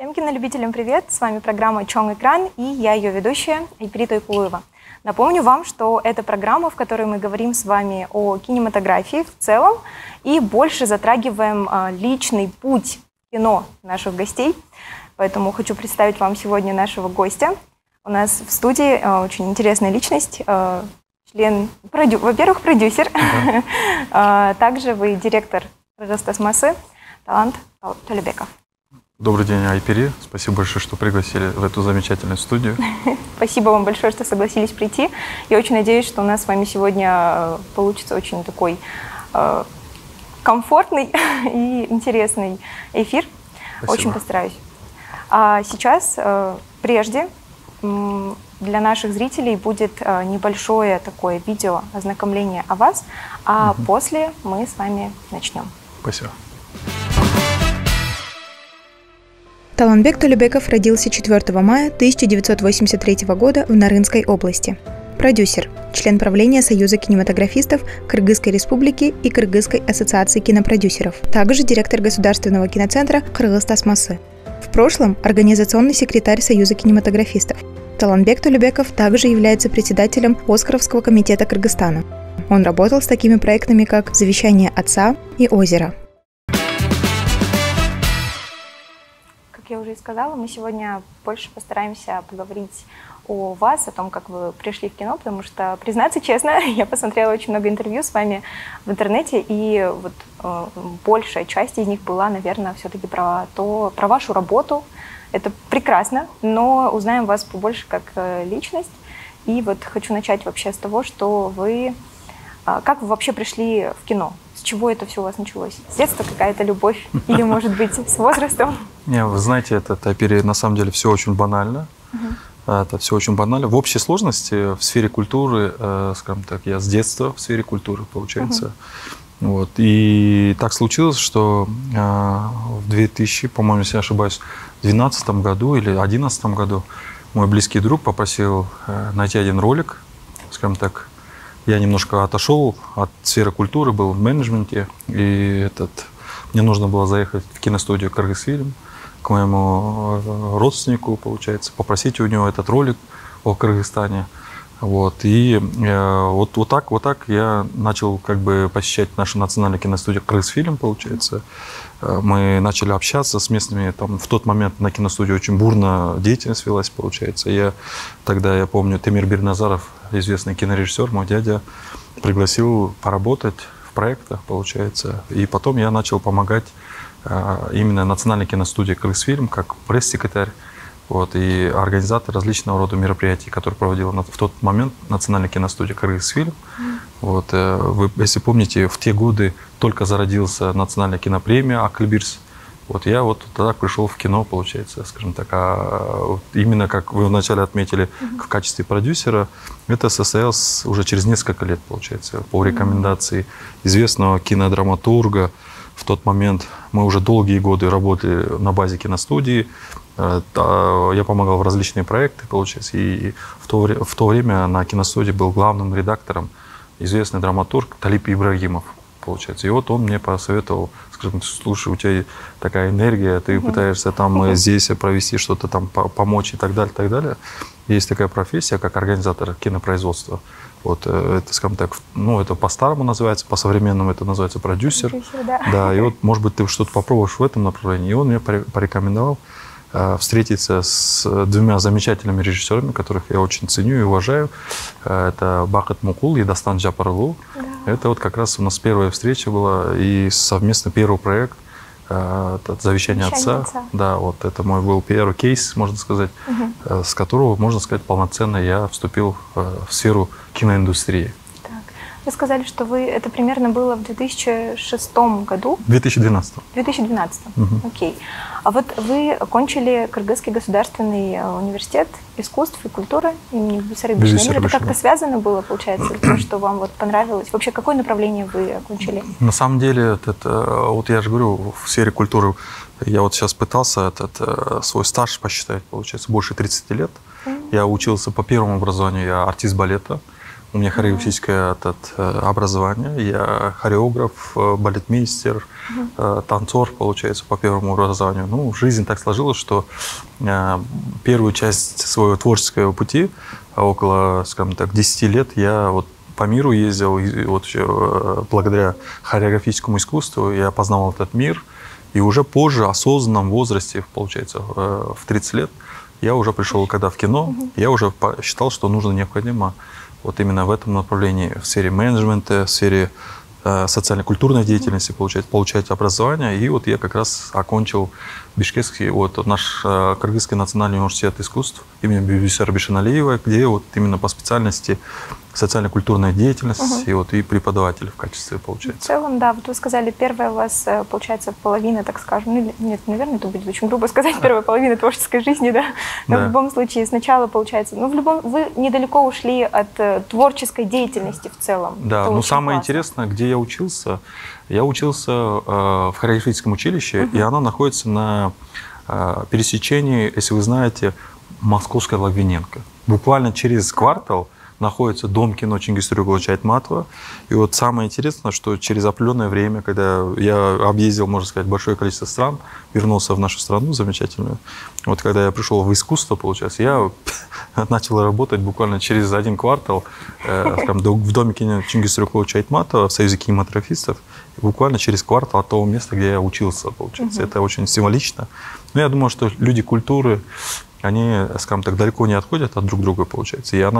Всем кинолюбителям привет! С вами программа «Чон Экран» и я ее ведущая Айпери Тойкулуева. Напомню вам, что это программа, в которой мы говорим с вами о кинематографии в целом и больше затрагиваем личный путь кино наших гостей. Поэтому хочу представить вам сегодня нашего гостя. У нас в студии очень интересная личность, член, во-первых, продюсер, также вы директор Кыргызстасмасы Талант Толебеков. Добрый день, Айпери. Спасибо большое, что пригласили в эту замечательную студию. Спасибо вам большое, что согласились прийти. Я очень надеюсь, что у нас с вами сегодня получится очень такой комфортный и интересный эфир. Спасибо. Очень постараюсь. А сейчас, прежде, для наших зрителей будет небольшое такое видео ознакомление о вас, а после мы с вами начнем. Спасибо. Таланбек Толебеков родился 4 мая 1983 года в Нарынской области. Продюсер, член правления Союза кинематографистов Кыргызской Республики и Кыргызской ассоциации кинопродюсеров, также директор Государственного киноцентра Кыргызстасмасы. В прошлом организационный секретарь Союза кинематографистов. Таланбек Толебеков также является председателем Оскаровского комитета Кыргызстана. Он работал с такими проектами, как «Завещание отца» и «Озеро». Как я уже и сказала, мы сегодня больше постараемся поговорить о вас, о том, как вы пришли в кино, потому что, признаться честно, я посмотрела очень много интервью с вами в интернете, и вот большая часть из них была, наверное, все-таки про вашу работу. Это прекрасно, но узнаем вас побольше как личность. И вот хочу начать вообще с того, что вы... Как вы вообще пришли в кино? С чего это все у вас началось? С детства какая-то любовь? Или, может быть, с возрастом? Не, вы знаете, это на самом деле все очень банально. Это все очень банально. В общей сложности в сфере культуры, скажем так, я с детства в сфере культуры, получается. Вот. И так случилось, что в 2000, по-моему, если не ошибаюсь, в 2012 году или 2011 году мой близкий друг попросил найти один ролик, скажем так. Я немножко отошел от сферы культуры, был в менеджменте, и мне нужно было заехать в киностудию «Кыргызфильм» к моему родственнику, получается, попросить у него этот ролик о Кыргызстане. Вот. И вот так я начал как бы посещать нашу национальную киностудию «Кыргызфильм», получается. Мы начали общаться с местными. Там, в тот момент на киностудии очень бурно деятельность велась, получается. Тогда, я помню, Темир Бирназаров, известный кинорежиссер, мой дядя, пригласил поработать в проектах, получается. И потом я начал помогать именно национальной киностудии «Кыргызфильм» как пресс-секретарь. Вот, и организатор различного рода мероприятий, которые проводила в тот момент национальная киностудия «Кыргызфильм». Вот, вы, если помните, в те годы только зародился национальная кинопремия «Акльбирс». Вот я вот тогда пришел в кино, получается, скажем так. Именно, как вы вначале отметили, в качестве продюсера, это состоялось уже через несколько лет, получается, по рекомендации известного кинодраматурга. В тот момент мы уже долгие годы работали на базе киностудии. Я помогал в различные проекты, получается, и в то время на киностудии был главным редактором известный драматург Талип Ибрагимов, получается. И вот он мне посоветовал, скажем, слушай, у тебя такая энергия, ты пытаешься там здесь провести что-то там, помочь и так далее, так далее. Есть такая профессия, как организатор кинопроизводства. Вот это, скажем так, ну, это по-старому называется, по-современному это называется продюсер. Да, и вот, может быть, ты что-то попробуешь в этом направлении. И он мне порекомендовал встретиться с двумя замечательными режиссерами, которых я очень ценю и уважаю. Это Бакыт Мукул и Дастан Джапарлу. Да. Это вот как раз у нас первая встреча была и совместно первый проект «Завещание отца». Да, вот это мой был первый кейс, можно сказать, с которого, можно сказать, полноценно я вступил в сферу киноиндустрии. Вы сказали, что это примерно было в 2006 году? 2012. 2012, окей. А вот вы окончили Кыргызский государственный университет искусств и культуры имени Бисары Бишнемира. Это как-то связано было, получается, с тем, что вам вот понравилось? Вообще, какое направление вы окончили? На самом деле, вот я же говорю, в сфере культуры я вот сейчас пытался свой стаж посчитать, получается, больше 30 лет. Я учился по первому образованию, я артист балета. У меня хореографическое образование. Я хореограф, балетмейстер, танцор, получается, по первому образованию. Ну, жизнь так сложилась, что первую часть своего творческого пути, около, скажем так, 10 лет, я вот по миру ездил, и вот благодаря хореографическому искусству я познавал этот мир. И уже позже, в осознанном возрасте, получается, в 30 лет, я уже пришел, когда в кино, я уже считал, что нужно, необходимо вот именно в этом направлении, в сфере менеджмента, в сфере социально-культурной деятельности получать образование. И вот я как раз окончил Бишкекский, вот наш Кыргызский национальный университет искусств имени Бибисара Бишаналиева, где вот именно по специальности социально-культурная деятельность и преподаватель в качестве, получается. В целом, да, вот вы сказали, первая у вас, получается, половина, так скажем, ну, нет, наверное, это будет очень грубо сказать, первая половина творческой жизни, да, но в любом случае сначала, получается, ну, вы недалеко ушли от творческой деятельности в целом. Да, но самое интересное, где я учился в хореографическом училище, и оно находится на пересечении, если вы знаете, Московской Логвиненко. Буквально через квартал находится Дом кино Чингисхана Айтматова. И вот самое интересное, что через определенное время, когда я объездил, можно сказать, большое количество стран, вернулся в нашу страну замечательную, вот когда я пришел в искусство, получается, я начал работать буквально через один квартал в Доме кино Чингисхана Айтматова, в Союзе кинематографистов, буквально через квартал от того места, где я учился, получается. Это очень символично. Но я думаю, что люди культуры, они, скажем так, далеко не отходят от друг друга, получается. И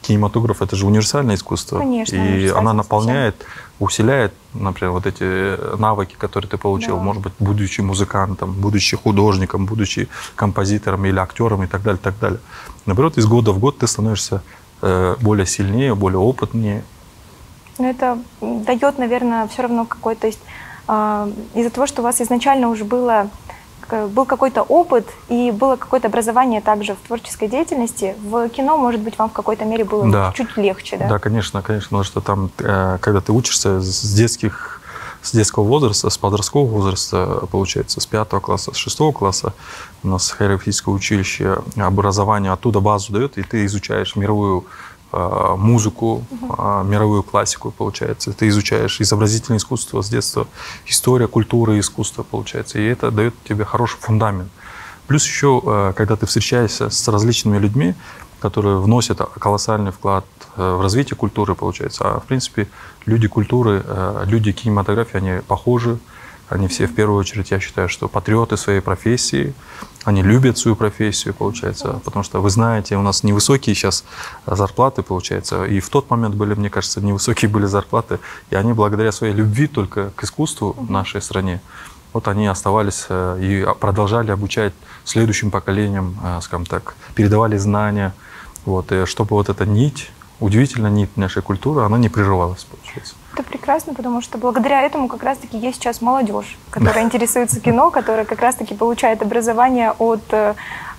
кинематограф, это же универсальное искусство. Конечно, и она наполняет, усиляет, например, вот эти навыки, которые ты получил, может быть, будучи музыкантом, будучи художником, будучи композитором или актером и так далее, так далее. Наоборот, из года в год ты становишься более сильнее, более опытнее. Но это дает, наверное, все равно какой-то... из-за того, что у вас изначально уже был какой-то опыт и было какое-то образование также в творческой деятельности, в кино, может быть, вам в какой-то мере было чуть легче, да? Да, конечно, потому что там, когда ты учишься с детского возраста, с подросткового возраста, получается, с 5 класса, с 6 класса, у нас хореографическое училище, образование оттуда базу дает, и ты изучаешь мировую музыку, мировую классику, получается. Ты изучаешь изобразительное искусство с детства, история, культура и искусство, получается. И это дает тебе хороший фундамент. Плюс еще, когда ты встречаешься с различными людьми, которые вносят колоссальный вклад в развитие культуры, получается. А в принципе, люди культуры, люди кинематографии, они похожи. Они все, в первую очередь, я считаю, что патриоты своей профессии, они любят свою профессию, получается, потому что, вы знаете, у нас невысокие сейчас зарплаты, получается, и в тот момент были, мне кажется, невысокие были зарплаты, и они благодаря своей любви только к искусству в нашей стране, вот они оставались и продолжали обучать следующим поколениям, скажем так, передавали знания, вот, и чтобы вот эта нить, удивительная нить нашей культуры, она не прерывалась, получается. Это прекрасно, потому что благодаря этому как раз-таки есть сейчас молодежь, которая интересуется кино, которая как раз-таки получает образование от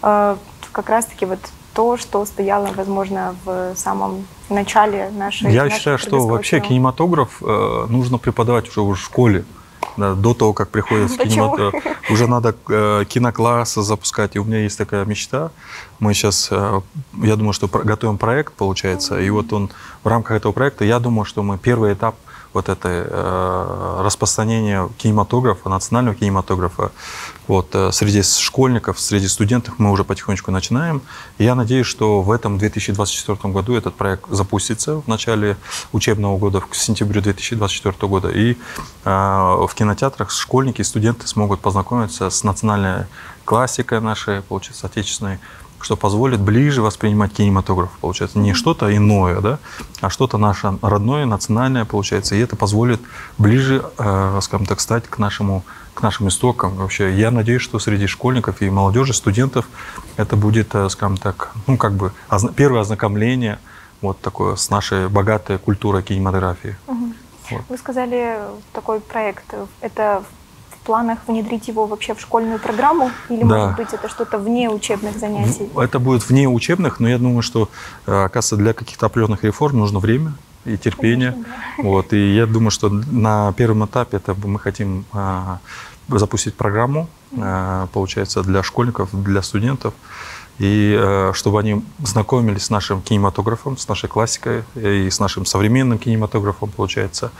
как раз-таки вот то, что стояло, возможно, в самом начале нашей Я считаю, что вообще кинематограф нужно преподавать уже в школе. Да, до того, как приходит в кинематограф. Уже надо киноклассы запускать. И у меня есть такая мечта. Мы сейчас, я думаю, что готовим проект, получается. И вот в рамках этого проекта, я думаю, что мы первый этап вот этой распространения кинематографа, национального кинематографа, вот, среди школьников, среди студентов мы уже потихонечку начинаем. И я надеюсь, что в этом 2024 году этот проект запустится в начале учебного года, в сентябре 2024 года. И в кинотеатрах школьники и студенты смогут познакомиться с национальной классикой нашей, получается, отечественной, что позволит ближе воспринимать кинематограф, получается, не что-то иное, да, а что-то наше родное, национальное, получается, и это позволит ближе, скажем так, стать к нашим истокам. Вообще, я надеюсь, что среди школьников и молодежи, студентов, это будет, скажем так, ну, как бы первое ознакомление вот такое с нашей богатой культурой кинематографии. Вот. Вы сказали, такой проект, это в планах внедрить его вообще в школьную программу? Или, может быть, это что-то вне учебных занятий? Это будет вне учебных, но я думаю, что, оказывается, для каких-то определенных реформ нужно время. и терпения. Конечно, да. Вот, и я думаю, что на первом этапе это мы хотим запустить программу, получается, для школьников, для студентов, и чтобы они знакомились с нашим кинематографом, с нашей классикой и с нашим современным кинематографом, получается,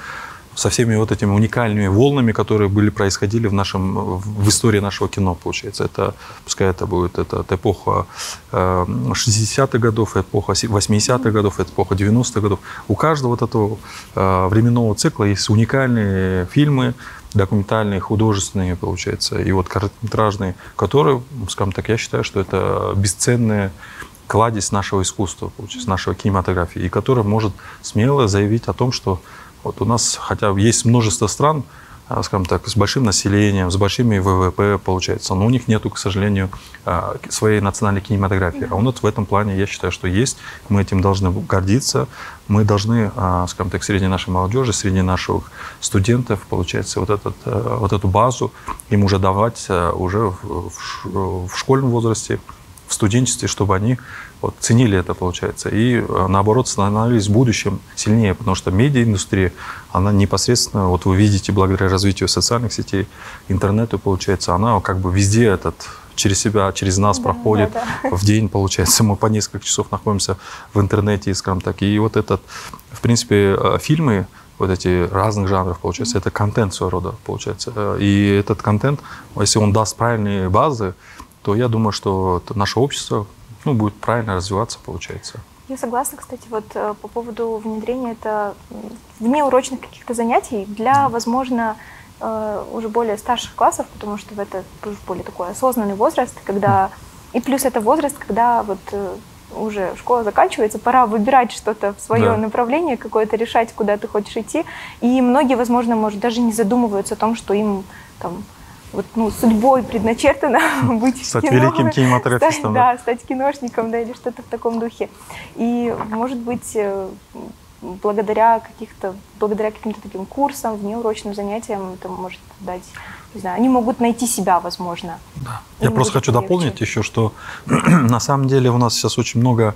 со всеми вот этими уникальными волнами, которые происходили в истории нашего кино, получается. Это, пускай это будет эпоха 60-х годов, эпоха 80-х годов, эпоха 90-х годов. У каждого вот этого временного цикла есть уникальные фильмы, документальные, художественные, получается, и вот короткометражные, которые, скажем так, я считаю, что это бесценные кладезь нашего искусства, получается, нашего кинематографии, и который может смело заявить о том, что вот у нас, хотя есть множество стран, скажем так, с большим населением, с большими ВВП, получается, но у них нету, к сожалению, своей национальной кинематографии. А у нас в этом плане, я считаю, что есть. Мы этим должны гордиться. Мы должны, скажем так, среди нашей молодежи, среди наших студентов, получается, вот эту базу им уже давать уже в школьном возрасте, в студенчестве, чтобы они вот ценили это, получается, и наоборот становились в будущем сильнее, потому что медиаиндустрия, она непосредственно, вот вы видите, благодаря развитию социальных сетей, интернету, получается, она как бы везде через себя, через нас проходит в день, получается, мы по несколько часов находимся в интернете, скажем так, и вот в принципе, фильмы, вот эти разных жанров, получается, это контент своего рода, получается, и этот контент, если он даст правильные базы, то я думаю, что наше общество будет правильно развиваться, получается. Я согласна, кстати, вот по поводу внедрения это внеурочных каких-то занятий для, возможно, уже более старших классов, потому что это более такой осознанный возраст, когда и плюс это возраст, когда вот уже школа заканчивается, пора выбирать что-то в свое направление, какое-то решать, куда ты хочешь идти, и многие, возможно, может даже не задумываются о том, что им там судьбой предначертано быть стать великим кинематографистом. Стать киношником, или что-то в таком духе. И, может быть, благодаря каким-то таким курсам, внеурочным занятиям, это может дать, не знаю, они могут найти себя, возможно. Да. Я просто хочу дополнить еще, что на самом деле у нас сейчас очень много,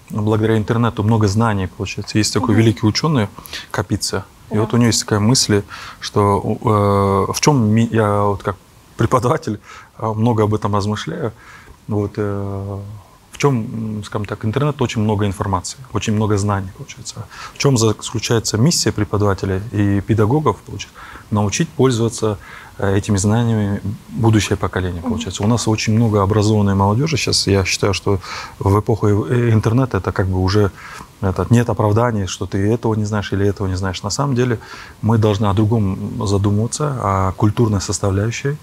благодаря интернету, много знаний, получается. Есть такой великий ученый Капица. И вот у него есть такая мысль, что в чем я вот как преподаватель много об этом размышляю. Вот, в чем, скажем так, интернет очень много информации, очень много знаний, получается. В чем заключается миссия преподавателя и педагогов, получается, научить пользоваться этими знаниями будущее поколение, получается. У нас очень много образованной молодежи сейчас. Я считаю, что в эпоху интернета это как бы уже нет оправданий, что ты этого не знаешь или этого не знаешь. На самом деле мы должны о другом задумываться, о культурной составляющей,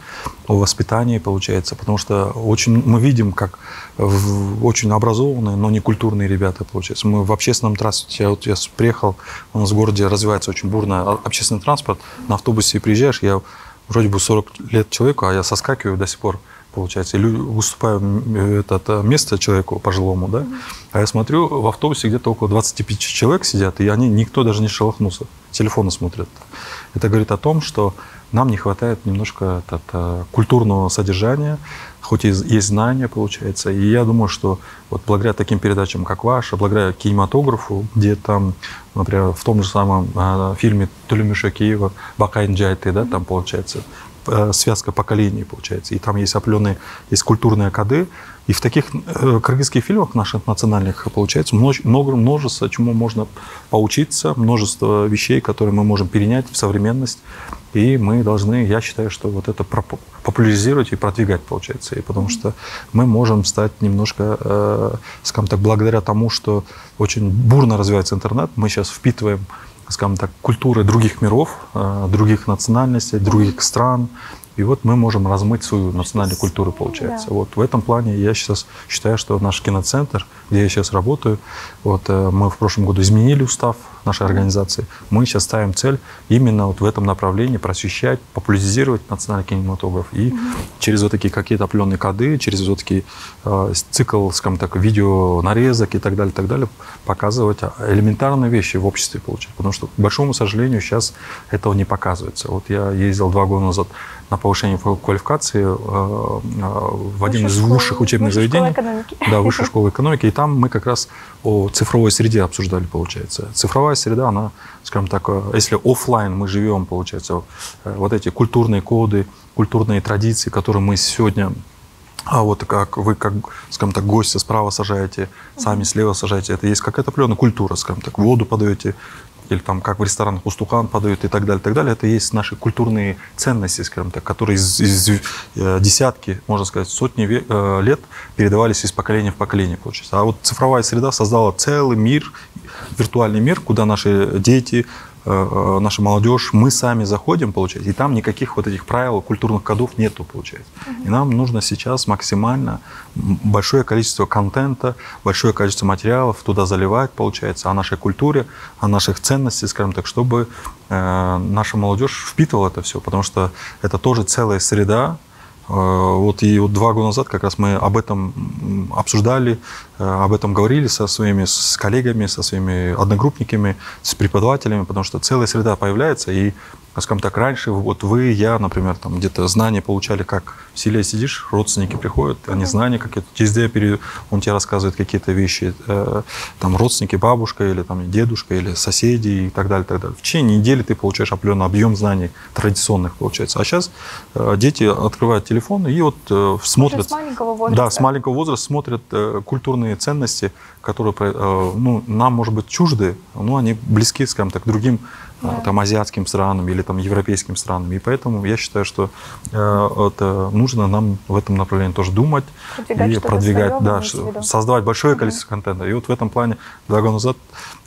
о воспитании, получается. Потому что мы видим, как очень образованные, но не культурные ребята, получается. Мы в общественном транспорте, я приехал, у нас в городе развивается очень бурно общественный транспорт, на автобусе приезжаешь, я вроде бы 40 лет человеку, а я соскакиваю до сих пор, получается, и уступаю место человеку пожилому, да, а я смотрю, в автобусе где-то около 25 человек сидят, и никто даже не шелохнулся, телефоны смотрят. Это говорит о том, что нам не хватает немножко культурного содержания, хоть и есть знания, получается. И я думаю, что вот благодаря таким передачам, как ваша, благодаря кинематографу, где там, например, в том же самом фильме Тулемиша Киева «Бакайн Джайты», да, там получается связка поколений, получается. И там есть определенные, есть культурные коды. И в таких кыргызских фильмах наших национальных, получается, множество чему можно поучиться, множество вещей, которые мы можем перенять в современность. И мы должны, я считаю, что вот это популяризировать и продвигать, получается. И потому что мы можем стать немножко, скажем так, благодаря тому, что очень бурно развивается интернет, мы сейчас впитываем, скажем так, культуры других миров, других национальностей, других стран. И вот мы можем размыть свою национальную культуру, получается. Да. Вот в этом плане я сейчас считаю, что наш киноцентр, где я сейчас работаю, вот мы в прошлом году изменили устав нашей организации. Мы сейчас ставим цель именно вот в этом направлении просвещать, популяризировать национальный кинематограф. И через вот такие какие-то определенные коды, через вот такие цикл, скажем так, видеонарезок и так далее, показывать элементарные вещи в обществе, получается. Потому что, к большому сожалению, сейчас этого не показывается. Вот я ездил 2 года назад на повышение квалификации в один из высших учебных заведений. Да, высшей школы экономики. И там мы как раз о цифровой среде обсуждали, получается. Цифровая среда, она, скажем так, если офлайн мы живем, получается, вот эти культурные коды, культурные традиции, которые мы сегодня... А вот как вы, как, скажем так, гостя справа сажаете, сами слева сажаете, это есть какая-то определенная культура, скажем так, воду подаете, или там как в ресторанах устухан подают и так далее, так далее. Это есть наши культурные ценности, скажем так, которые из десятки, можно сказать, сотни лет передавались из поколения в поколение, получается. А вот цифровая среда создала целый мир, виртуальный мир, куда наши дети, наша молодежь, мы сами заходим, получается, и там никаких вот этих правил, культурных кодов нету, получается. И нам нужно сейчас максимально большое количество контента, большое количество материалов туда заливать, получается, о нашей культуре, о наших ценностях, скажем так, чтобы наша молодежь впитывала это все, потому что это тоже целая среда. Вот и вот 2 года назад как раз мы об этом обсуждали, об этом говорили со своими коллегами, со своими одногруппниками, с преподавателями, потому что целая среда появляется, и, скажем так, раньше вот вы, я, например, там где-то знания получали, как в селе сидишь, родственники приходят, они знания какие-то, везде он тебе рассказывает какие-то вещи, там родственники, бабушка или там дедушка, или соседи и так далее, так далее. В течение недели ты получаешь определенный объем знаний традиционных, получается. А сейчас дети открывают телефон и вот смотрят... С маленького возраста. Да, с маленького возраста смотрят культурные ценности, которые ну, нам, может быть, чужды, но они близки, скажем так, к другим там, азиатским странам или там, европейским странам. И поэтому я считаю, что это нужно нам в этом направлении тоже думать и продвигать, да, создавать большое количество контента. И вот в этом плане 2 года назад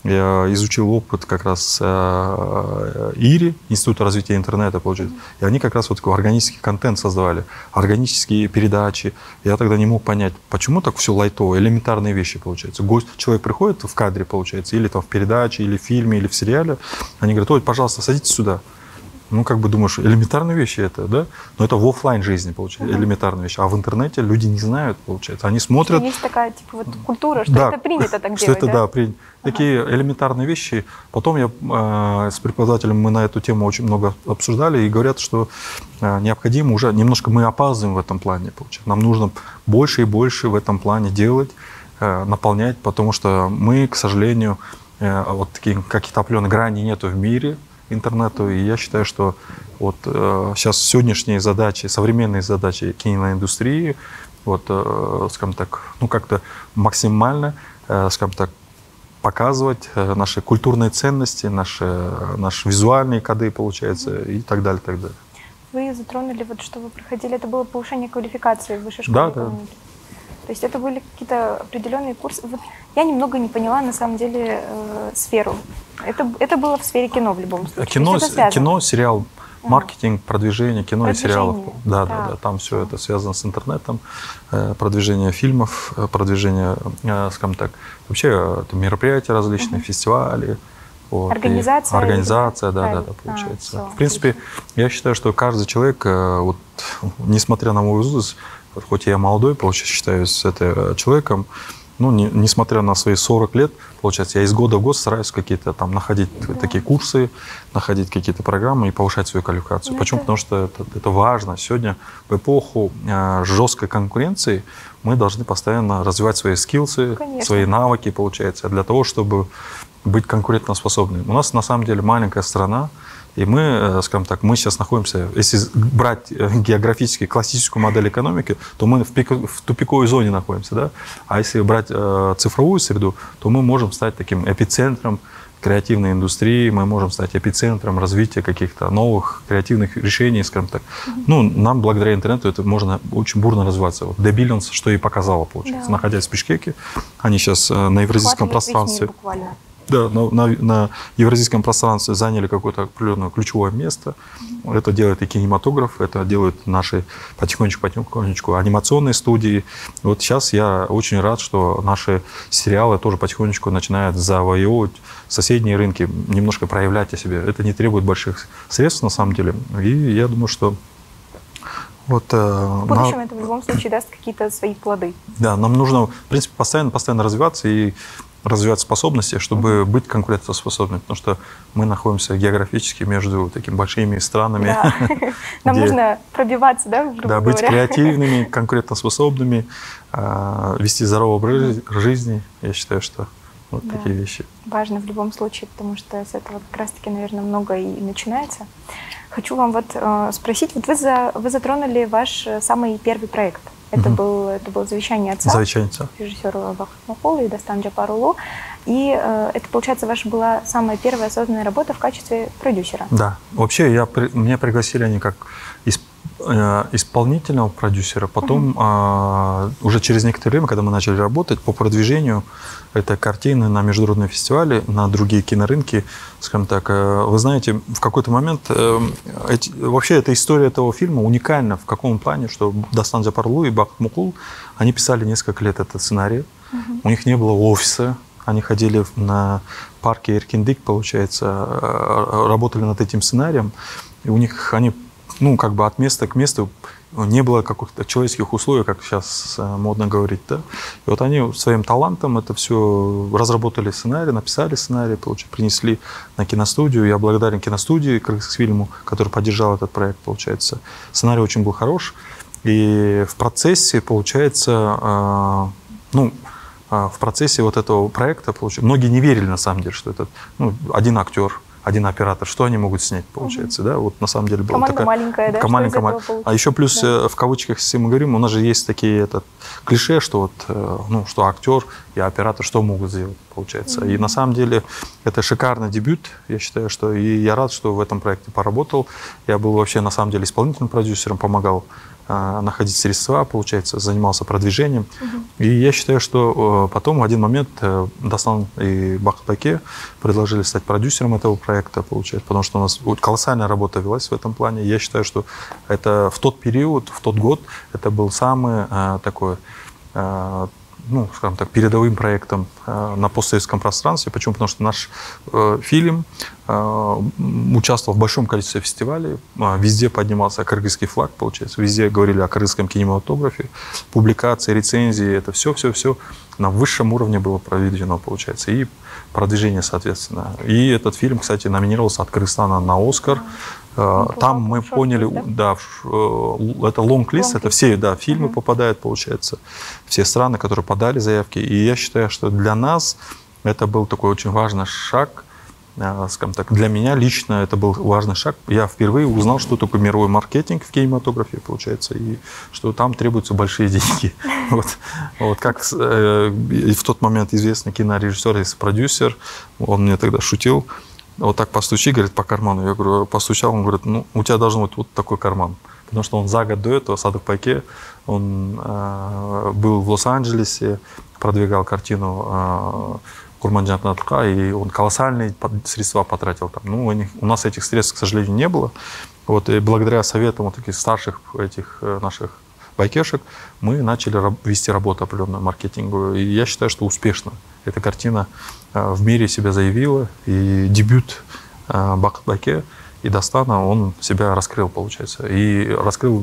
я изучил опыт как раз ИРИ, Института развития интернета, получается. И они как раз вот такой органический контент создавали, органические передачи. Я тогда не мог понять, почему так все лайтово, элементарные вещи, получается. Человек приходит в кадре, получается, или там в передаче, или в фильме, или в сериале. Они говорят: ой, пожалуйста, садитесь сюда. Ну, как бы думаешь, элементарные вещи это, да? Но это в офлайн жизни, получается, элементарные вещи. А в интернете люди не знают, получается. Они смотрят... Есть такая, типа, вот культура, что да, это принято так что делать, это, да? Да, принято. Такие элементарные вещи. Потом я с преподавателем, мы на эту тему очень много обсуждали, и говорят, что необходимо уже, немножко мы опаздываем в этом плане, получается. Нам нужно больше и больше в этом плане делать, наполнять, потому что мы, к сожалению, вот такие какие-то определенные грани нету в мире интернету, и я считаю, что вот сейчас сегодняшние задачи, современные задачи киноиндустрии, вот, скажем так, ну как-то максимально, скажем так, показывать наши культурные ценности, наши визуальные коды, получается, и так далее, так далее. Вы затронули, вот что вы проходили, это было повышение квалификации в высшей школе экономики. Да. То есть это были какие-то определенные курсы. Вот я немного не поняла, на самом деле, сферу. Это было в сфере кино в любом случае. Кино, сериал, маркетинг, продвижение кино и сериалов. Да. Там все это связано с интернетом, продвижение фильмов, продвижение, скажем так, вообще мероприятия различные, фестивали. Вот, организация, да, получается. В принципе, я считаю, что каждый человек, вот, несмотря на мой возраст, хоть я молодой, получается, считаюсь человеком, ну, несмотря на свои 40 лет, получается, я из года в год стараюсь какие-то там находить такие курсы, находить какие-то программы и повышать свою квалификацию. Почему? Потому что это важно. Сегодня в эпоху жесткой конкуренции мы должны постоянно развивать свои скиллсы, свои навыки, получается, для того, чтобы быть конкурентоспособными. У нас на самом деле маленькая страна, и мы, скажем так, мы сейчас находимся, если брать географически классическую модель экономики, то мы в тупиковой зоне находимся, да? А если брать цифровую среду, то мы можем стать таким эпицентром креативной индустрии, мы можем стать эпицентром развития каких-то новых креативных решений, скажем так. Ну, нам благодаря интернету это можно очень бурно развиваться. Вот The Billions, что и показало, получается. Да. Находясь в Бишкеке, они сейчас на евразийском пространстве... Да, на евразийском пространстве заняли какое-то определенное ключевое место. Это делает и кинематограф, это делают наши потихонечку анимационные студии. Вот сейчас я очень рад, что наши сериалы тоже потихонечку начинают завоевывать соседние рынки, немножко проявлять о себе. Это не требует больших средств на самом деле. И я думаю, что вот, в будущем это в любом случае даст какие-то свои плоды. Да, нам нужно, в принципе, постоянно развиваться. И развивать способности, чтобы быть конкурентоспособными, потому что мы находимся географически между такими большими странами. Да. Нам нужно пробиваться, да, грубо говоря. Быть креативными, конкурентоспособными, вести здоровый образ жизни. Я считаю, что вот такие вещи. Важно в любом случае, потому что с этого как раз-таки, наверное, многое и начинается. Хочу вам вот спросить, вот вы затронули ваш самый первый проект. Это было «Завещание отца», режиссера Бахыт Мукул и Дастан Джапарулу. И это, получается, ваша была самая первая осознанная работа в качестве продюсера. Да. Вообще, меня пригласили они как исполнительного продюсера. Потом, уже через некоторое время, когда мы начали работать по продвижению этой картины на международные фестивали, на другие кинорынки, скажем так, вы знаете, в какой-то момент вообще эта история этого фильма уникальна в каком плане, что Дастан Джапарулу и Бахыт Мукул, они писали несколько лет этот сценарий, у них не было офиса, они ходили на парке Эркиндик, получается, работали над этим сценарием, и у них они как бы от места к месту не было каких-то человеческих условий, как сейчас модно говорить, да. И вот они своим талантом это все разработали сценарий, написали сценарий, принесли на киностудию. Я благодарен киностудии Кыргызфильму, который поддержал этот проект, получается. Сценарий очень был хорош. И в процессе, получается, в процессе вот этого проекта, многие не верили на самом деле, что это один актер, один оператор, что они могут снять, получается, да? Вот на самом деле была команда такая... маленькая, да? Команда. А еще плюс, в кавычках, если мы говорим, у нас же есть такие клише, что что актер и оператор что могут сделать, получается. И на самом деле это шикарный дебют, я считаю, что и я рад, что в этом проекте поработал. Я был вообще на самом деле исполнительным продюсером, помогал находить средства, получается, занимался продвижением. И я считаю, что потом в один момент Дастан и Бахыт Байке предложили стать продюсером этого проекта, получается, потому что у нас колоссальная работа велась в этом плане. Я считаю, что это в тот период, в тот год, это был самый такой, скажем так, передовым проектом на постсоветском пространстве. Почему? Потому что наш фильм участвовал в большом количестве фестивалей, везде поднимался кыргызский флаг, получается, везде говорили о кыргызском кинематографе, публикации, рецензии, это все на высшем уровне было проведено, получается, и продвижение, соответственно. И этот фильм, кстати, номинировался от Кыргызстана на «Оскар». Там мы поняли, да, это лонг-лист, это все фильмы попадают, получается, все страны, которые подали заявки. И я считаю, что для нас это был такой очень важный шаг, скажем так, для меня лично это был важный шаг. Я впервые узнал, что такое мировой маркетинг в кинематографе, получается, и что там требуются большие деньги. Вот как в тот момент известный кинорежиссер и продюсер, он мне тогда шутил, вот так постучи, говорит, по карману. Я говорю, постучал, он говорит, у тебя должен быть вот такой карман. Потому что он за год до этого, Садык Байке, он был в Лос-Анджелесе, продвигал картину Курманджан Атка, и он колоссальные средства потратил там. У нас этих средств, к сожалению, не было. Вот, и благодаря советам вот таких старших наших байкешек мы начали вести работу определенную маркетинговую. И я считаю, что успешно. Эта картина в мире себя заявила. И дебют Бахыт Байке и Дастана, он себя раскрыл, получается. И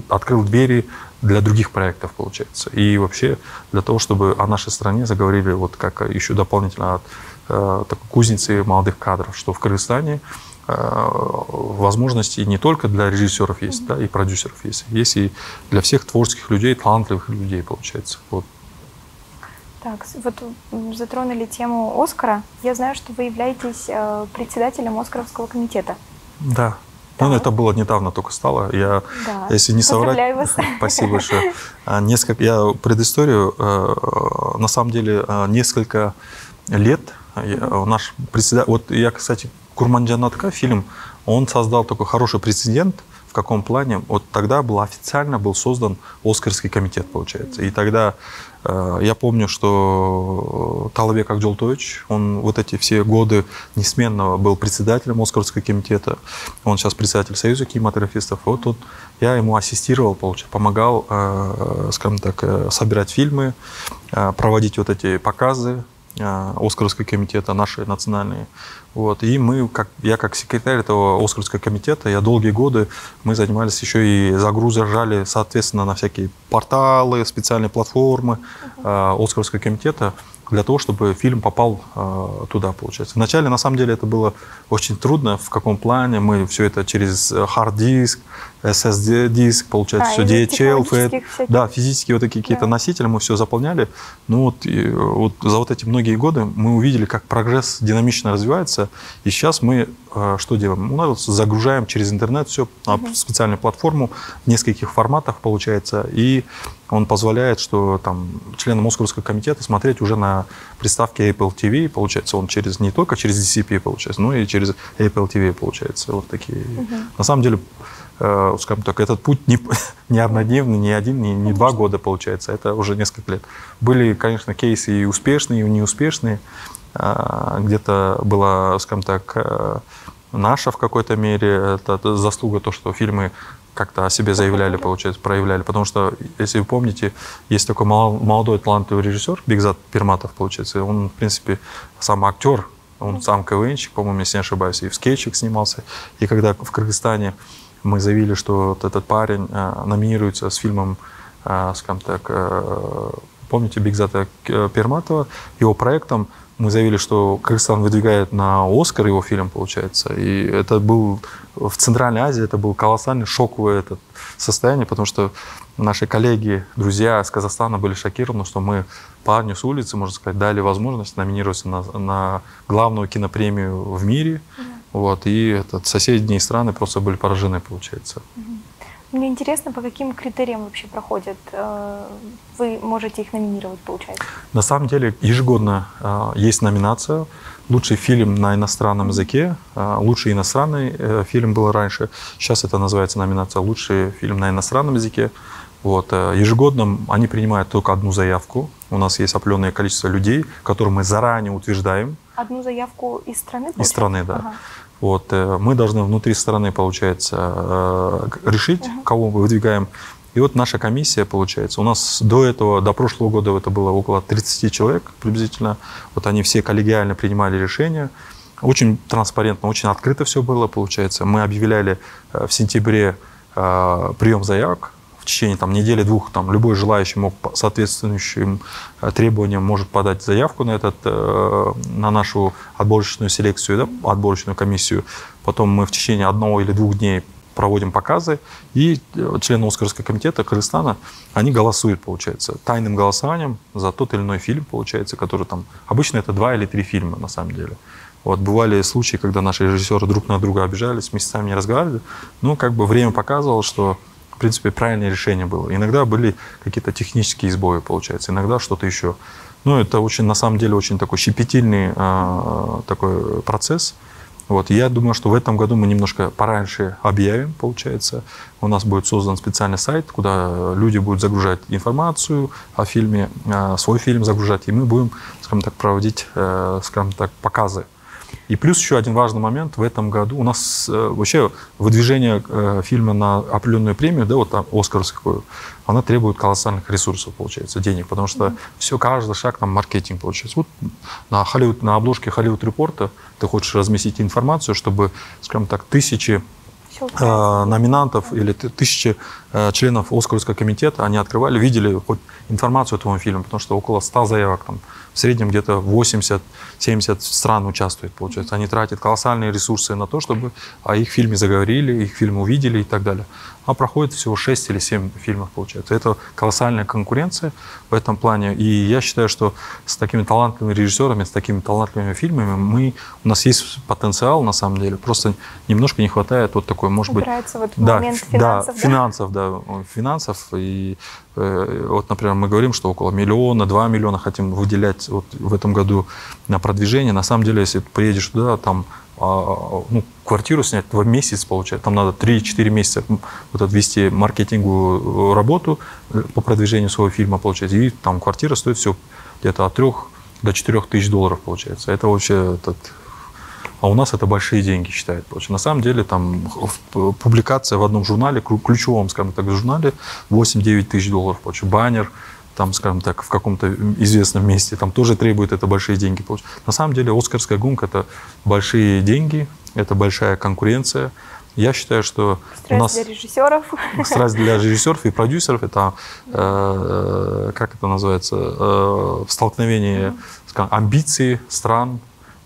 открыл двери для других проектов, получается. И вообще для того, чтобы о нашей стране заговорили вот как еще дополнительно от такой кузницы молодых кадров, что в Кыргызстане возможности не только для режиссеров есть, да, и продюсеров есть и для всех творческих людей, талантливых людей, получается. Вот. Так, вот затронули тему «Оскара». Я знаю, что вы являетесь председателем Оскаровского комитета. Да. Это было недавно только стало. Если не соврать, вас. Спасибо большое. Я предысторию, на самом деле, несколько лет наш председатель, я, кстати, Курманджан Атка фильм, он создал такой хороший прецедент. В каком плане? Вот тогда официально был создан Оскарский комитет, получается. И тогда я помню, что Талабек Акжолтович, он вот эти все годы несменно был председателем Оскарского комитета. Он сейчас председатель Союза кинематографистов. Вот я ему ассистировал, помогал, скажем так, собирать фильмы, проводить вот эти показы Оскаровского комитета, наши национальные. Вот. И я как секретарь этого Оскаровского комитета, я долгие годы, мы занимались еще и загружали, соответственно, на всякие порталы, специальные платформы Оскаровского комитета для того, чтобы фильм попал туда, получается. Вначале, на самом деле, это было очень трудно. В каком плане? Мы все это через hard-диск, SSD-диск, получается, все DHL, FAT. Да, физические вот такие какие-то носители, мы все заполняли. Ну вот за вот эти многие годы мы увидели, как прогресс динамично развивается. И сейчас мы что делаем? Мы загружаем через интернет все на специальную платформу в нескольких форматах, получается. И он позволяет, что там членам Оскаровского комитета смотреть уже на приставке Apple TV, получается, он не только через DCP, получается, но и через Apple TV, получается, вот такие. На самом деле, скажем так, этот путь не однодневный, не один, не 2 года, получается, это уже несколько лет. Были, конечно, кейсы и успешные, и неуспешные. Где-то была, скажем так, наша в какой-то мере, это заслуга то, что фильмы как-то о себе заявляли, получается, проявляли. Потому что, если вы помните, есть такой молодой талантливый режиссер, Бигзат Пирматов, получается. Он, в принципе, сам актер, он сам КВНщик, по-моему, если не ошибаюсь, и в скетчах снимался. И когда в Кыргызстане мы заявили, что вот этот парень номинируется с фильмом, скажем так, помните, Бигзата Пирматова, его проектом, мы заявили, что Кыргызстан выдвигает на Оскар его фильм, получается. И это был в Центральной Азии, это был колоссальный шоковое состояние, потому что наши коллеги, друзья из Казахстана были шокированы, что мы парню с улицы, можно сказать, дали возможность номинироваться на главную кинопремию в мире. Вот, и соседние страны просто были поражены, получается. Мне интересно, по каким критериям вообще проходят? Вы можете их номинировать, получается? На самом деле, ежегодно есть номинация. Лучший фильм на иностранном языке. Лучший иностранный фильм был раньше. Сейчас это называется номинация «Лучший фильм на иностранном языке». Вот. Ежегодно они принимают только одну заявку. У нас есть определенное количество людей, которые мы заранее утверждаем. Одну заявку из страны? Из страны, да. Ага. Вот, мы должны внутри страны, получается, решить, кого мы выдвигаем. И вот наша комиссия, получается, у нас до прошлого года это было около 30 человек приблизительно. Вот они все коллегиально принимали решения. Очень транспарентно, очень открыто все было, получается. Мы объявляли в сентябре прием заявок. В течение недели-двух любой желающий мог по соответствующим требованиям может подать заявку на нашу отборочную селекцию, да, отборочную комиссию. Потом мы в течение 1 или 2 дней проводим показы, и члены Оскаровского комитета Кыргызстана, они голосуют, получается, тайным голосованием за тот или иной фильм, получается, который обычно это 2 или 3 фильма, на самом деле. Вот, бывали случаи, когда наши режиссеры друг на друга обижались, месяцами не разговаривали, но время показывало, что в принципе, правильное решение было. Иногда были какие-то технические сбои, получается, иногда что-то еще. Но это на самом деле, очень такой щепетильный такой процесс. Вот. Я думаю, что в этом году мы немножко пораньше объявим, получается. У нас будет создан специальный сайт, куда люди будут загружать информацию о фильме, свой фильм загружать, и мы будем, скажем так, проводить, скажем так, показы. И плюс еще один важный момент. В этом году у нас вообще выдвижение фильма на определенную премию, да, вот оскаровскую, она требует колоссальных ресурсов, получается, денег, потому что каждый шаг маркетинг, получается. Вот на обложке Hollywood Report ты хочешь разместить информацию, чтобы, скажем так, 1000 номинантов или 1000 членов Оскаровского комитета, они открывали, видели хоть информацию о твоем фильме, потому что около 100 заявок, в среднем где-то 80-70 стран участвует, получается. Они тратят колоссальные ресурсы на то, чтобы о их фильме заговорили, их фильм увидели и так далее. А проходит всего 6 или 7 фильмов, получается. Это колоссальная конкуренция в этом плане. И я считаю, что с такими талантливыми режиссерами, с такими талантливыми фильмами у нас есть потенциал, на самом деле. Просто немножко не хватает вот такой, может быть... момент финансов, финансов. И вот, например, мы говорим, что около 1 миллиона, 2 миллиона хотим выделять вот в этом году на продвижение. На самом деле, если ты приедешь туда, квартиру снять 2 месяца, получается, там надо 3-4 месяца вести маркетинговую работу по продвижению своего фильма, получается, и там квартира стоит все где-то от 3 до 4 тысяч долларов, получается. Это вообще... А у нас это большие деньги считают. На самом деле, публикация в одном журнале, ключевом, скажем так, журнале, 8-9 тысяч долларов, баннер, скажем так, в каком-то известном месте, тоже требует это большие деньги. На самом деле, Оскарская гонка – это большие деньги, это большая конкуренция. Я считаю, что стресс у нас... для режиссеров. Стресс для режиссеров и продюсеров – это, как это называется, столкновение амбиций стран.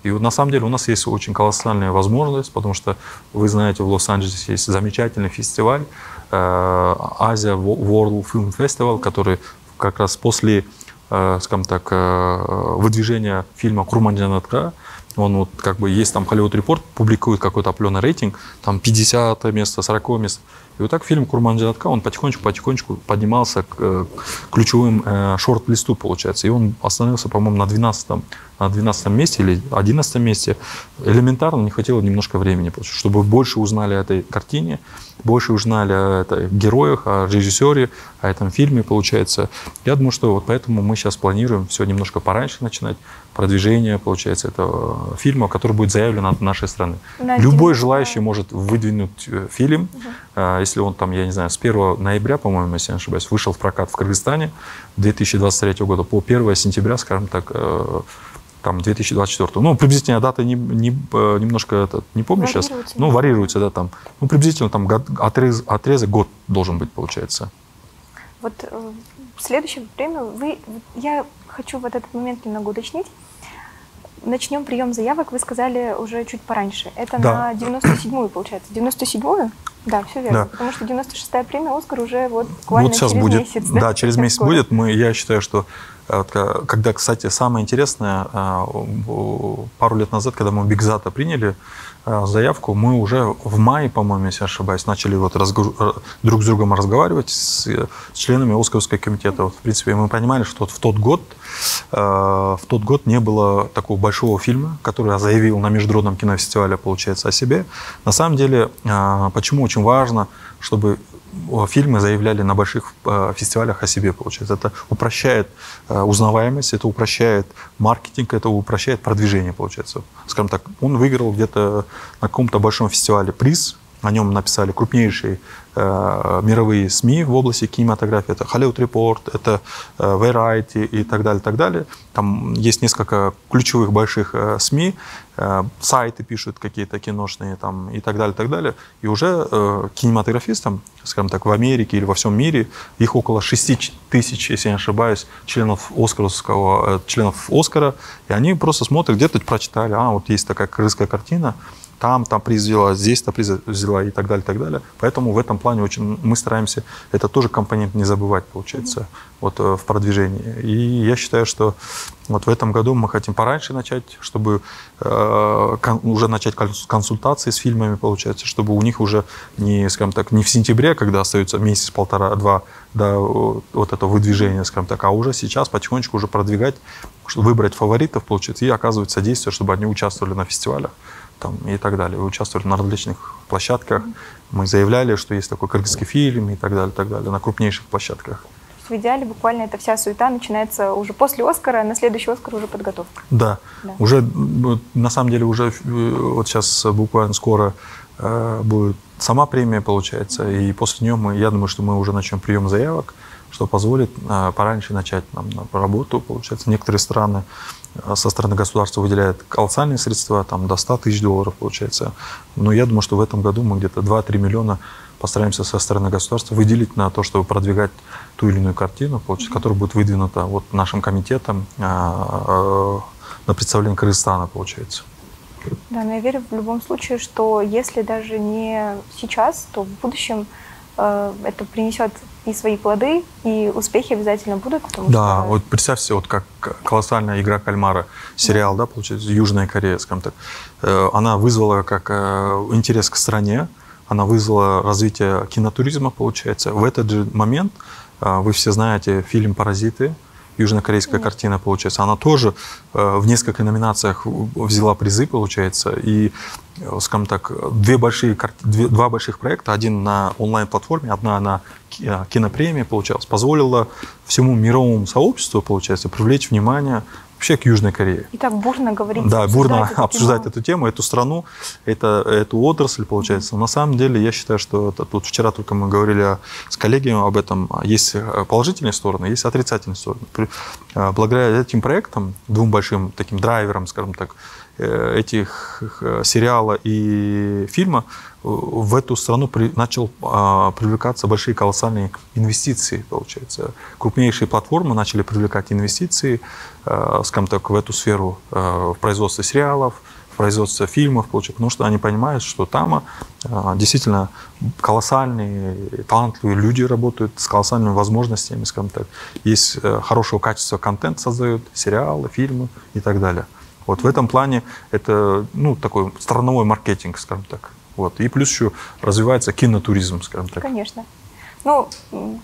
И на самом деле у нас есть очень колоссальная возможность, потому что, вы знаете, в Лос-Анджелесе есть замечательный фестиваль Asia World Film Festival, который как раз после, скажем так, выдвижения фильма «Курман-Джанатка», он вот как бы есть там Hollywood Report, публикует какой-то определенный рейтинг, там 50 место, 40 место. И вот так фильм «Курман-Джанатка», он потихонечку поднимался к ключевым шорт-листу, получается. И он остановился, по-моему, на 12 месте или 11 месте. Элементарно не хватило немножко времени, чтобы больше узнали о этой картине, больше узнали о героях, о режиссере, о этом фильме, получается. Я думаю, что вот поэтому мы сейчас планируем все немножко пораньше начинать, продвижение, получается, этого фильма, который будет заявлен от нашей страны. Любой желающий может выдвинуть фильм, если он там, я не знаю, с 1 ноября, по-моему, если я не ошибаюсь, вышел в прокат в Кыргызстане 2023 года по 1 сентября, скажем так, там 2024. Ну, приблизительно дата немножко, не помню сейчас, но варьируется, да, там, ну, приблизительно там отрезок год должен быть, получается. Вот в следующее время я хочу вот этот момент немного уточнить. Начнем прием заявок, вы сказали уже чуть пораньше. Это на 97-ю, получается. 97-ю? Да, все верно. Да. Потому что 96-я премия «Оскар» уже вот буквально через месяц. Да, через месяц будет. Я считаю, что когда, кстати, самое интересное, пару лет назад, когда мы Бигзата приняли заявку, мы уже в мае, по-моему, если я ошибаюсь, начали вот друг с другом разговаривать с членами Оскаровского комитета. Вот, в принципе, мы понимали, что вот в тот год не было такого большого фильма, который заявил на международном кинофестивале, получается, о себе. На самом деле, почему очень важно, чтобы фильмы заявляли на больших фестивалях о себе, получается. Это упрощает узнаваемость, это упрощает маркетинг, это упрощает продвижение, получается. Скажем так, он выиграл где-то на каком-то большом фестивале приз, о нем написали крупнейшие мировые СМИ в области кинематографии. Это Hollywood Report, это Variety и так далее, так далее. Там есть несколько ключевых больших СМИ, сайты пишут какие-то киношные там, и так далее, так далее. И уже кинематографистам, скажем так, в Америке или во всем мире, их около 6 тысяч, если я не ошибаюсь, членов Оскара. И они просто смотрят, где-то прочитали, вот есть такая крымская картина, там приз взяла, здесь-то приз взяла и так далее, так далее. Поэтому в этом плане мы стараемся, это тоже компонент не забывать, получается, вот в продвижении. И я считаю, что вот в этом году мы хотим пораньше начать, чтобы уже начать консультации с фильмами, получается, чтобы у них уже не, скажем так, не в сентябре, когда остается месяц, полтора-два до вот этого выдвижения, скажем так, а уже сейчас потихонечку уже продвигать, чтобы выбрать фаворитов, получается, и оказывать содействие, чтобы они участвовали на фестивалях. Там, и так далее. Вы участвовали на различных площадках. Мы заявляли, что есть такой кыргызский фильм и так далее, на крупнейших площадках. В идеале буквально эта вся суета начинается уже после «Оскара», на следующий «Оскар» уже подготовка. Да. Уже, на самом деле, уже вот сейчас буквально скоро будет сама премия, получается, и после нее я думаю, что мы уже начнем прием заявок, что позволит пораньше начать нам работу, получается. Некоторые страны со стороны государства выделяют колоссальные средства, там до $100 тысяч, получается. Но я думаю, что в этом году мы где-то 2-3 миллиона постараемся со стороны государства выделить на то, чтобы продвигать ту или иную картину, которая будет выдвинута вот нашим комитетом на представление Кыргызстана, получается. Да, но я верю в любом случае, что если даже не сейчас, то в будущем это принесет и свои плоды, и успехи обязательно будут. Да, вот представьте, вот как колоссальная «Игра кальмара», сериал, да, получается, Южная Корея, скажем так. Она вызвала как интерес к стране, она вызвала развитие кинотуризма, получается. В этот же момент, вы все знаете фильм «Паразиты», южнокорейская картина, получается. Она тоже в нескольких номинациях взяла призы, получается. И, скажем так, два больших проекта, один на онлайн-платформе, одна на кинопремии, получалось, позволила всему мировому сообществу, получается, привлечь внимание вообще к Южной Корее. И так бурно говорить. Да, бурно обсуждать эту тему, эту страну, эту отрасль, получается. Но на самом деле, я считаю, что тут вчера только мы говорили с коллегами об этом. Есть положительные стороны, есть отрицательные стороны. благодаря этим проектам, двум большим таким драйверам, скажем так, этих сериала и фильма, в эту страну начал привлекаться большие колоссальные инвестиции, получается. Крупнейшие платформы начали привлекать инвестиции, скажем так, в эту сферу, в производство сериалов, в производство фильмов, получается, потому что они понимают, что там действительно колоссальные, талантливые люди работают с колоссальными возможностями, скажем так. Есть хорошего качества контент создают, сериалы, фильмы и так далее. Вот в этом плане это, ну, такой страновой маркетинг, скажем так. Вот. И плюс еще развивается кинотуризм, скажем так. Конечно. Ну,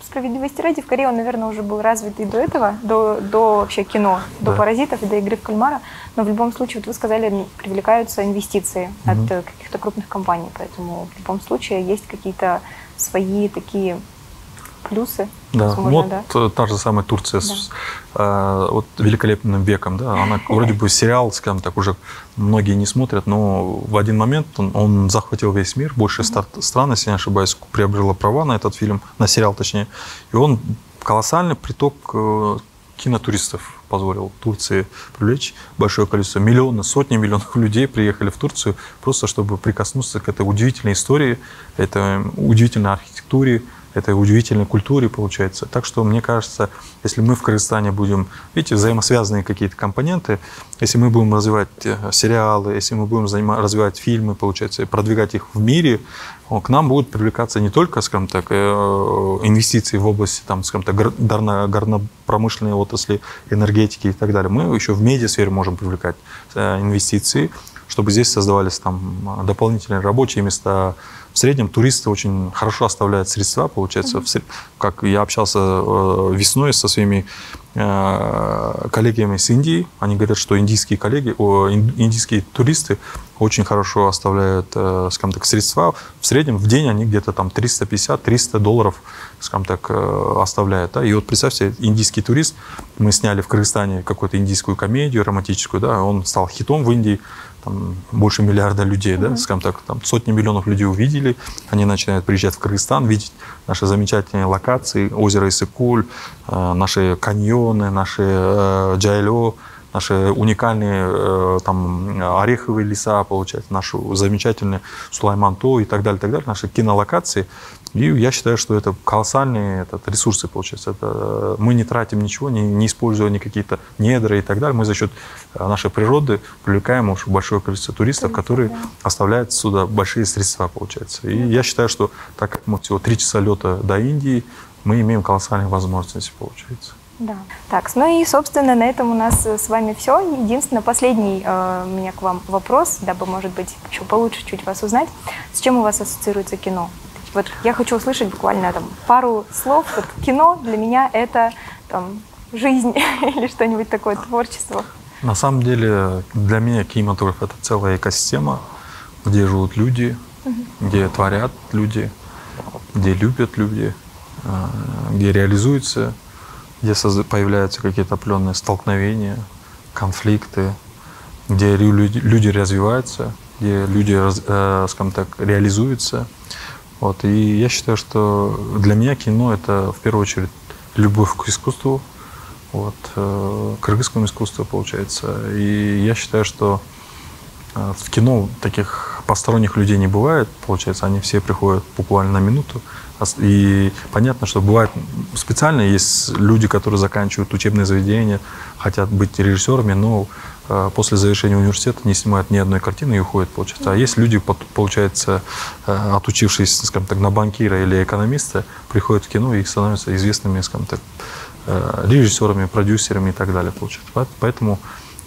справедливости ради, в Корее он, наверное, уже был развит и до этого, до вообще кино, до «Паразитов» и до «Игры в кальмара». Но в любом случае, вот вы сказали, привлекаются инвестиции от каких-то крупных компаний. Поэтому в любом случае есть какие-то свои такие плюсы. Да, возможно, вот да? Та же самая Турция с вот «Великолепным веком». Да, она вроде бы сериал, скажем так, уже многие не смотрят, но в один момент он захватил весь мир. Больше 100 стран, если не ошибаюсь, приобрело права на этот фильм, на сериал точнее. И он колоссальный приток кинотуристов позволил Турции привлечь большое количество, миллионы, сотни миллионов людей приехали в Турцию просто чтобы прикоснуться к этой удивительной истории, этой удивительной архитектуре, этой удивительной культуре, получается. Так что, мне кажется, если мы в Кыргызстане будем, видите, взаимосвязанные какие-то компоненты, если мы будем развивать сериалы, если мы будем развивать фильмы, получается, и продвигать их в мире, к нам будут привлекаться не только, скажем так, инвестиции в области, там, скажем так, горно-промышленной отрасли, энергетики и так далее. Мы еще в медиасфере можем привлекать инвестиции, чтобы здесь создавались там дополнительные рабочие места. В среднем туристы очень хорошо оставляют средства, получается. Как я общался весной со своими коллегами из Индии, они говорят, что индийские коллеги, индийские туристы очень хорошо оставляют, скажем так, средства. В среднем в день они где-то там $350-300, скажем так, оставляют. Да? И вот представьте, индийский турист, мы сняли в Кыргызстане какую-то индийскую комедию романтическую, да, он стал хитом в Индии. Там больше миллиарда людей, да, скажем так, там сотни миллионов людей увидели, они начинают приезжать в Кыргызстан, видеть наши замечательные локации, озеро Иссык-Куль, наши каньоны, наши джайло, наши уникальные там ореховые леса, получается, наши замечательные Сулайман-То и так далее, наши кинолокации. И я считаю, что это колоссальные ресурсы, получается. Это мы не тратим ничего, не используя какие-то недра и так далее. Мы за счет нашей природы привлекаем очень большое количество туристов, которые оставляют сюда большие средства, получается. И я считаю, что так как мы всего 3 часа лета до Индии, мы имеем колоссальные возможности, получается. Да. Так, ну и, собственно, на этом у нас с вами все. Единственное, последний у меня к вам вопрос, дабы, может быть, еще получше чуть вас узнать. С чем у вас ассоциируется кино? Вот я хочу услышать буквально там пару слов. Вот кино для меня это там жизнь или что-нибудь такое, творчество. На самом деле для меня кинематограф — это целая экосистема, где живут люди, где творят люди, где любят люди, где реализуются, где появляются какие-то определенные столкновения, конфликты, где люди развиваются, где люди, скажем так, реализуются. Вот. И я считаю, что для меня кино — это в первую очередь любовь к искусству, вот, к кыргызскому искусству, получается. И я считаю, что в кино таких посторонних людей не бывает, получается, они все приходят буквально на минуту. И понятно, что бывает специально есть люди, которые заканчивают учебные заведения, хотят быть режиссерами, но после завершения университета не снимают ни одной картины и уходят, получается. А есть люди, получается, отучившись, скажем так, на банкира или экономиста, приходят в кино и становятся известными, скажем так, режиссерами, продюсерами и так далее, получается. Поэтому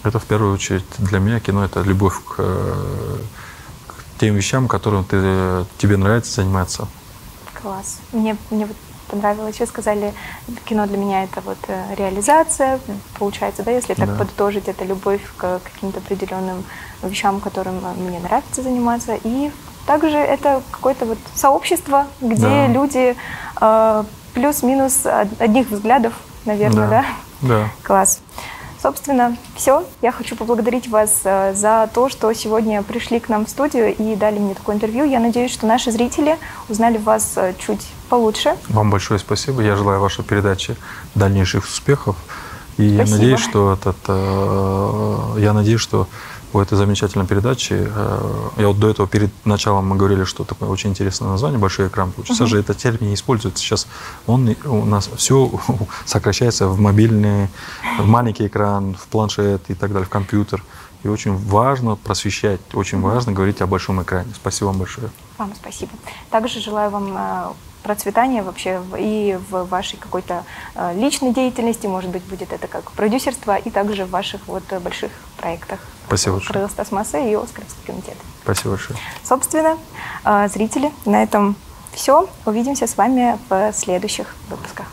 это в первую очередь для меня кино — это любовь к тем вещам, которым тебе нравится заниматься. Класс. Мне вот понравилось, вы сказали, кино для меня это вот реализация, получается, да, если так подытожить, это любовь к каким-то определенным вещам, которым мне нравится заниматься, и также это какое-то вот сообщество, где люди плюс-минус одних взглядов, наверное, да? Да. Класс. Собственно, все. Я хочу поблагодарить вас за то, что сегодня пришли к нам в студию и дали мне такое интервью. Я надеюсь, что наши зрители узнали вас чуть получше. Вам большое спасибо. Я желаю вашей передаче дальнейших успехов. И я Спасибо. надеюсь, что у этой замечательной передачи, я вот до этого перед началом мы говорили, что такое очень интересное название, большой экран получился. Сейчас же этот термин не используется. Сейчас он у нас все сокращается в маленький экран, в планшет и так далее, в компьютер. И очень важно просвещать, очень важно говорить о большом экране. Спасибо вам большое. Вам спасибо. Также желаю вам процветания вообще и в вашей какой-то личной деятельности, может быть, будет это как продюсерство, и также в ваших вот больших проектах. Спасибо большое. Кыргызстасмасы и Оскаровский комитет. Спасибо большое. Собственно, зрители, на этом все. Увидимся с вами в следующих выпусках.